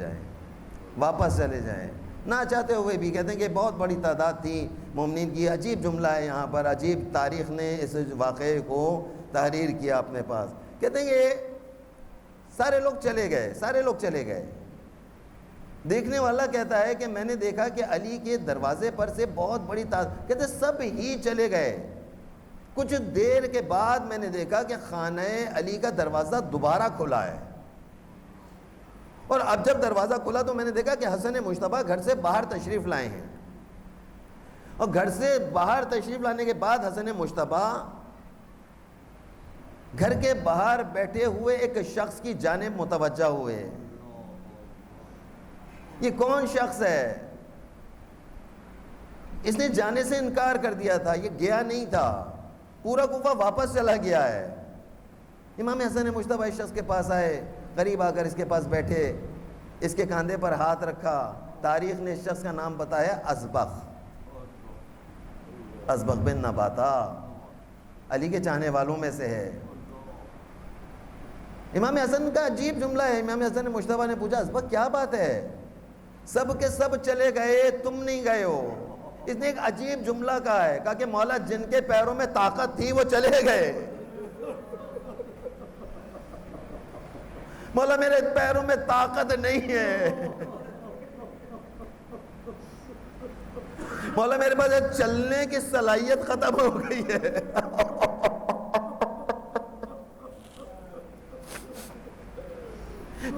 Speaker 1: جائیں. نہ چاہتے ہوئے بھی کہتے ہیں کہ بہت بڑی تعداد تھی مومنین کی. عجیب جملہ ہے یہاں پر, عجیب تاریخ نے اس واقعے کو تحریر کیا اپنے پاس. کہتے ہیں کہ سارے لوگ چلے گئے. دیکھنے والا کہتا ہے کہ میں نے دیکھا کہ علی کے دروازے پر سے بہت بڑی تعداد, کہتے ہیں سب ہی چلے گئے. کچھ دیر کے بعد میں نے دیکھا کہ خانہ علی کا دروازہ دوبارہ کھلا ہے, اور اب جب دروازہ کھلا تو میں نے دیکھا کہ حسن مجتبیٰ گھر سے باہر تشریف لائے ہیں. اور گھر سے باہر تشریف لانے کے بعد حسن مجتبیٰ گھر کے باہر بیٹھے ہوئے ایک شخص کی جانب متوجہ ہوئے. یہ کون شخص ہے؟ اس نے جانے سے انکار کر دیا تھا, یہ گیا نہیں تھا, پورا کوفہ واپس چلا گیا ہے. امام حسن مجتبیٰ اس شخص کے پاس آئے, قریب آ کر اس کے پاس بیٹھے, اس کے کاندھے پر ہاتھ رکھا. تاریخ نے اس شخص کا نام بتایا ازبغ بن نباتا, علی کے چاہنے والوں میں سے ہے. امام حسن کا عجیب جملہ ہے. امام حسن مجتبیٰ نے پوچھا ازبغ کیا بات ہے, سب کے سب چلے گئے تم نہیں گئے ہو. اس نے ایک عجیب جملہ کہا ہے, کہا کہ مولا جن کے پیروں میں طاقت تھی وہ چلے گئے, مولا میرے پیروں میں طاقت نہیں ہے, مولا میرے پاس چلنے کی صلاحیت ختم ہو گئی ہے.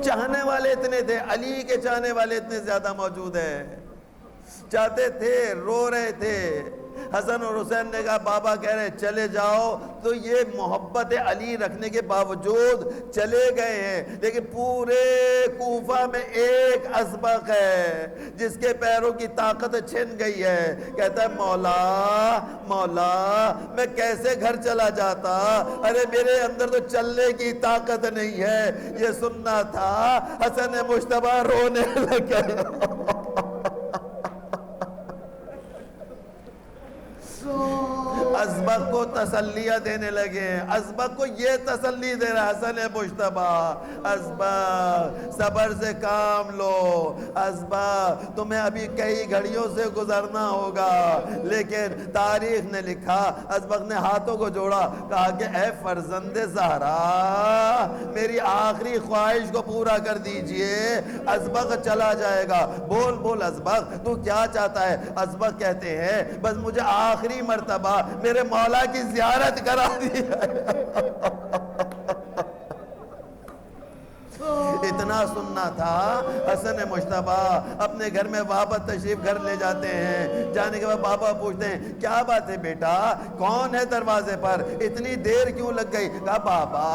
Speaker 1: چاہنے والے اتنے تھے, علی کے چاہنے والے اتنے زیادہ موجود ہیں, چاہتے تھے, رو رہے تھے. حسن اور حسین نے کہا بابا کہہ رہے چلے جاؤ, تو یہ محبت علی رکھنے کے باوجود چلے گئے ہیں. لیکن پورے کوفہ میں ایک ازبغ ہے جس کے پیروں کی طاقت چھن گئی ہے. کہتا ہے مولا میں کیسے گھر چلا جاتا, ارے میرے اندر تو چلنے کی طاقت نہیں ہے. یہ سننا تھا, حسن مجتبیٰ رونے لگا. ازبغ کو تسلیہ دینے لگے. ازبق کو یہ تسلی دے رہا حسن مجتبی, ازبق صبر سے کام لو, ازبق تمہیں ابھی کئی گھڑیوں سے گزرنا ہوگا. لیکن تاریخ نے لکھا, ازبق نے ہاتھوں کو جوڑا, کہا کہ اے فرزند زہرا میری آخری خواہش کو پورا کر دیجئے. ازبق چلا جائے گا. بول بول ازبق تو کیا چاہتا ہے؟ ازبق کہتے ہیں بس مجھے آخری مرتبہ میرے مولا کی زیارت کرا دی. اتنا سننا تھا. حسن مجتبی اپنے گھر میں واپس تشریف گھر لے جاتے ہیں. جانے کے بعد بابا پوچھتے ہیں کیا بات ہے بیٹا, کون ہے دروازے پر, اتنی دیر کیوں لگ گئی؟ کہا بابا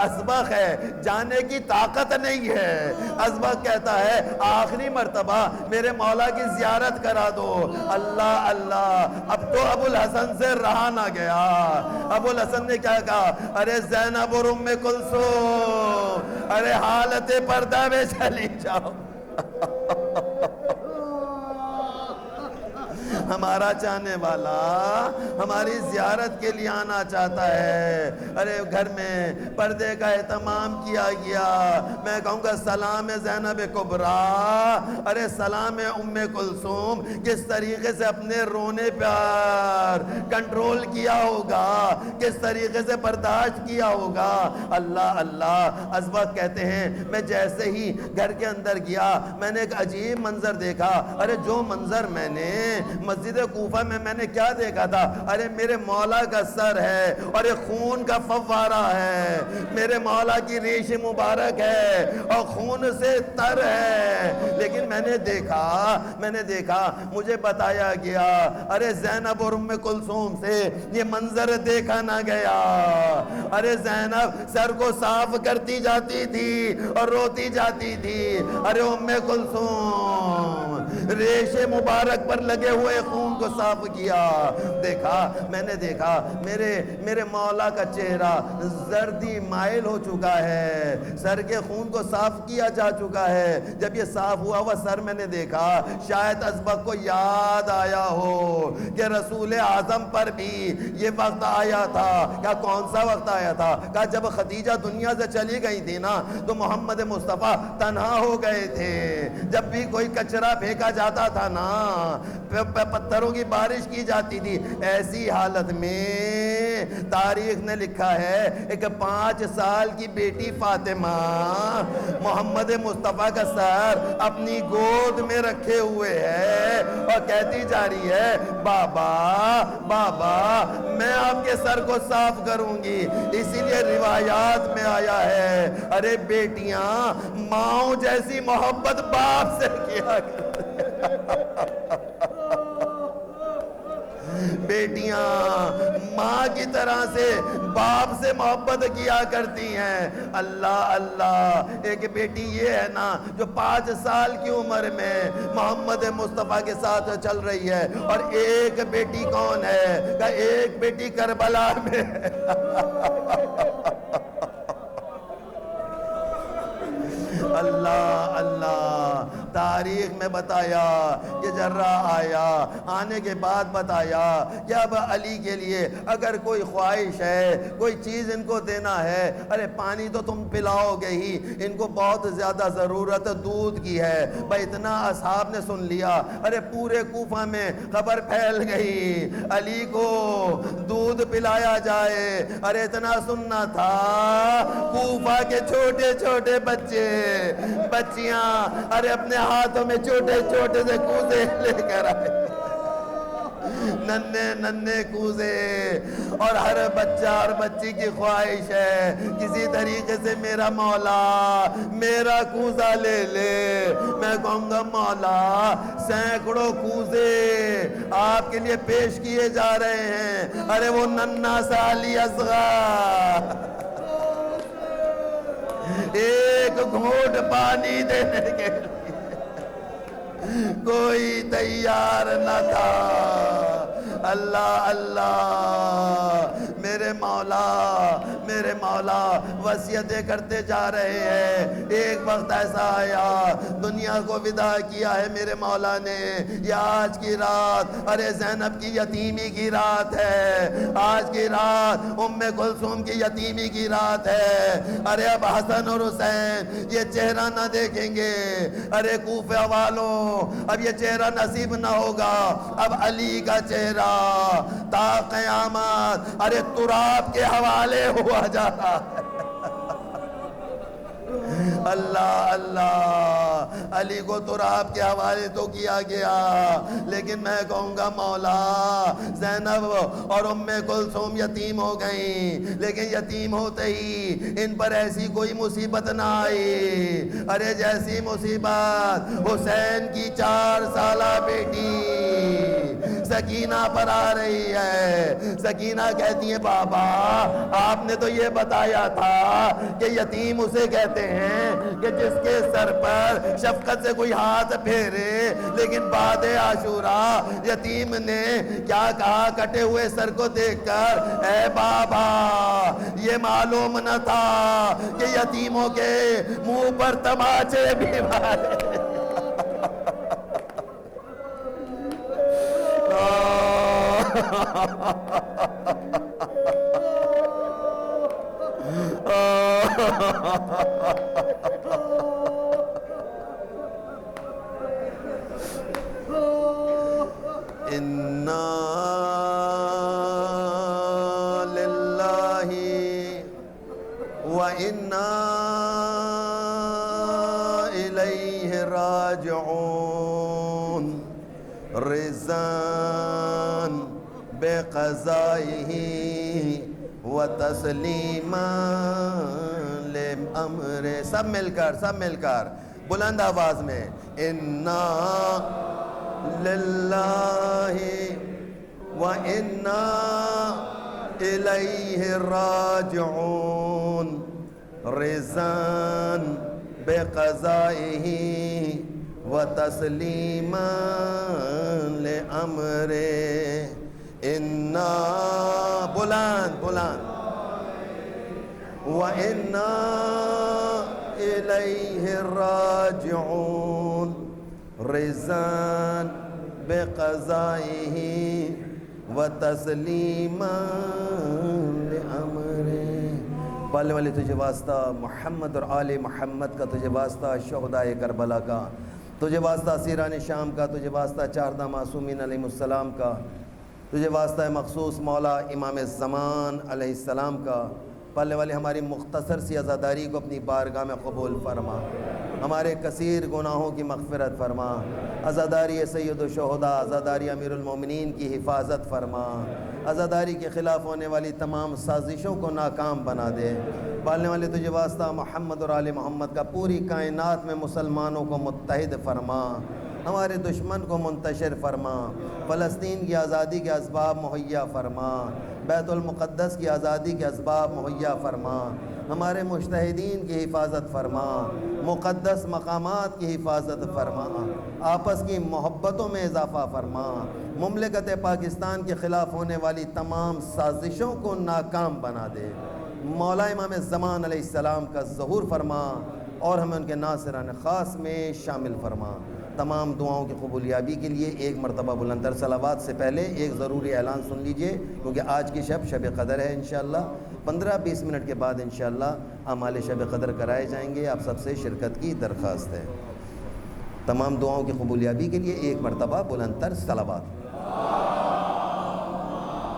Speaker 1: ازبق ہے, جانے کی طاقت نہیں ہے. ازبق کہتا ہے آخری مرتبہ میرے مولا کی زیارت کرا دو. اللہ اللہ, اب تو ابو الحسن سے رہا نہ گیا. ابو الحسن نے کیا کہا, ارے زینب اور ام کلثوم, ارے حالت پردہ میں چلی جاؤ. ہمارا چاہنے والا ہماری زیارت کے لیے آنا چاہتا ہے. ارے گھر میں پردے کا اہتمام کیا گیا. میں کہوں گا سلام زینب کبریٰ, ارے سلام ام کلثوم, کس طریقے سے اپنے رونے پر کنٹرول کیا ہوگا, کس طریقے سے برداشت کیا ہوگا. اللہ اللہ. ازبق کہتے ہیں میں جیسے ہی گھر کے اندر گیا میں نے ایک عجیب منظر دیکھا. ارے جو منظر میں نے مسجد کوفہ میں نے کیا دیکھا تھا, ارے میرے مولا کا سر ہے اور ایک خون کا فوارہ ہے. میرے مولا کی ریش مبارک ہے اور خون سے تر ہے. لیکن میں نے دیکھا مجھے بتایا گیا, ارے زینب اور ام کلثوم سے یہ منظر دیکھا نہ گیا. ارے زینب سر کو صاف کرتی جاتی تھی اور روتی جاتی تھی. ارے ام کلثوم ریش مبارک پر لگے ہوئے خون کو صاف کیا. میں نے دیکھا میرے مولا کا چہرہ زردی مائل ہو چکا ہے, سر کے خون کو صاف کیا جا چکا ہے. جب یہ صاف ہوا سر میں نے دیکھا, شاید ازبق کو یاد آیا ہو کہ رسول اعظم پر بھی یہ وقت آیا تھا. کیا کون سا وقت آیا تھا؟ کہا جب خدیجہ دنیا سے چلی گئی تھی نا تو محمد مصطفیٰ تنہا ہو گئے تھے. جب بھی کوئی کچرا پھینکا جاتا تھا نا, پتھروں کی بارش کی جاتی تھی, ایسی حالت میں تاریخ نے لکھا ہے ایک 5 سال کی بیٹی فاطمہ محمد مصطفیٰ کا سر اپنی گود میں رکھے ہوئے ہے اور کہتی جا رہی ہے بابا بابا میں آپ کے سر کو صاف کروں گی. اسی لیے روایات میں آیا ہے ارے بیٹیاں ماں جیسی محبت باپ سے کیا کرتے بیٹیاں ماں کی طرح سے باپ سے محبت کیا کرتی ہیں. اللہ اللہ. ایک بیٹی یہ ہے نا جو 5 سال کی عمر میں محمد مصطفیٰ کے ساتھ چل رہی ہے, اور ایک بیٹی کون ہے؟ کہ ایک بیٹی کربلا میں ہے. اللہ اللہ. تاریخ میں بتایا کہ جرہ آیا, آنے کے بعد بتایا کہ اب علی کے لیے اگر کوئی خواہش ہے, کوئی چیز ان کو دینا ہے, ارے پانی تو تم پلاؤ گے ہی, ان کو بہت زیادہ ضرورت دودھ کی ہے. بھائی اتنا اصحاب نے سن لیا, ارے پورے کوفہ میں خبر پھیل گئی علی کو دودھ پلایا جائے. ارے اتنا سننا تھا کوفہ کے چھوٹے چھوٹے بچیاں ارے اپنے ہاتھوں میں چھوٹے چھوٹے سے کوزے لے کر آئے, ننے کوزے, اور ہر بچہ اور بچی کی خواہش ہے کسی طریقے سے میرا مولا میرا کوزہ لے لے. میں کہوں گا مولا سینکڑوں کوزے آپ کے لیے پیش کیے جا رہے ہیں. ارے وہ ننا سا علی اصغر ایک گھونٹ پانی دینے کے لیے کوئی تیار نہ تھا. اللہ اللہ. میرے مولا وصیتیں کرتے جا رہے ہیں. ایک وقت ایسا آیا دنیا کو ودا کیا ہے میرے مولا نے. یہ آج کی رات ارے زینب کی یتیمی کی رات ہے, آج کی رات ام کلثوم کی یتیمی کی رات ہے. ارے اب حسن اور حسین یہ چہرہ نہ دیکھیں گے. ارے کوفہ والوں اب یہ چہرہ نصیب نہ ہوگا. اب علی کا چہرہ تا قیامت ارے تراب کے حوالے ہوا جا رہا ہے. اللہ اللہ, علی کو تراب کے حوالے تو کیا گیا, لیکن میں کہوں گا مولا زینب اور ام کلثوم یتیم ہو گئیں, لیکن یتیم ہوتے ہی ان پر ایسی کوئی مصیبت نہ آئی. ارے جیسی مصیبت حسین کی 4 سالہ بیٹی سکینہ پر آ رہی ہے. سکینہ کہتی ہے بابا آپ نے تو یہ بتایا تھا کہ یتیم اسے کہتے ہیں کہ جس کے سر پر شفقت سے کوئی ہاتھ پھیرے, لیکن بعد عاشورہ یتیم نے کیا کہا کٹے ہوئے سر کو دیکھ کر, اے بابا یہ معلوم نہ تھا کہ یتیموں کے منہ پر تماچے بھی مارے. اِنَّا لِلَّهِ وَإِنَّا إِلَيْهِ راجعون. رضاً بقضائه وتسلیما لامر. سب مل کر بلند آواز میں انا للہ وانا الیہ راجعون. رضاً بقضائه وتسلیما لامره. انا بلند وَإِنَّا إِلَيْهِ راجعون. رضاً بقضائه وتسلیما لأمره. پالنے والے تجھے واسطہ محمد اور آل محمد کا, تجھے واسطہ شہدائے کربلا کا, تجھے واسطہ اسیران شام کا, تجھے واسطہ 14 معصومین علیہ السلام کا, تجھے واسطہ مخصوص مولا امام زمان علیہ السلام کا. پالنے والے ہماری مختصر سی عزاداری کو اپنی بارگاہ میں قبول فرما, ہمارے کثیر گناہوں کی مغفرت فرما. عزاداری سید الشہداء, عزاداری امیر المومنین کی حفاظت فرما. عزاداری کے خلاف ہونے والی تمام سازشوں کو ناکام بنا دے. پالنے والے تجھے واسطہ محمد اور آل محمد کا پوری کائنات میں مسلمانوں کو متحد فرما, ہمارے دشمن کو منتشر فرما. فلسطین کی آزادی کے اسباب مہیا فرما, بیت المقدس کی آزادی کے اسباب مہیا فرما. ہمارے مجتہدین کی حفاظت فرما, مقدس مقامات کی حفاظت فرما, آپس کی محبتوں میں اضافہ فرما. مملکت پاکستان کے خلاف ہونے والی تمام سازشوں کو ناکام بنا دے. مولا امام زمان علیہ السلام کا ظہور فرما اور ہمیں ان کے ناصران خاص میں شامل فرما. تمام دعاؤں کی قبولیابی کے لیے ایک مرتبہ بلندر صلوات سے پہلے ایک ضروری اعلان سن لیجئے, کیونکہ آج کی شب قدر ہے. انشاءاللہ 15-20 منٹ کے بعد انشاءاللہ اعمال شب قدر کرائے جائیں گے. آپ سب سے شرکت کی درخواست ہے. تمام دعاؤں کی قبولیابی کے لیے ایک مرتبہ بلندر صلوات.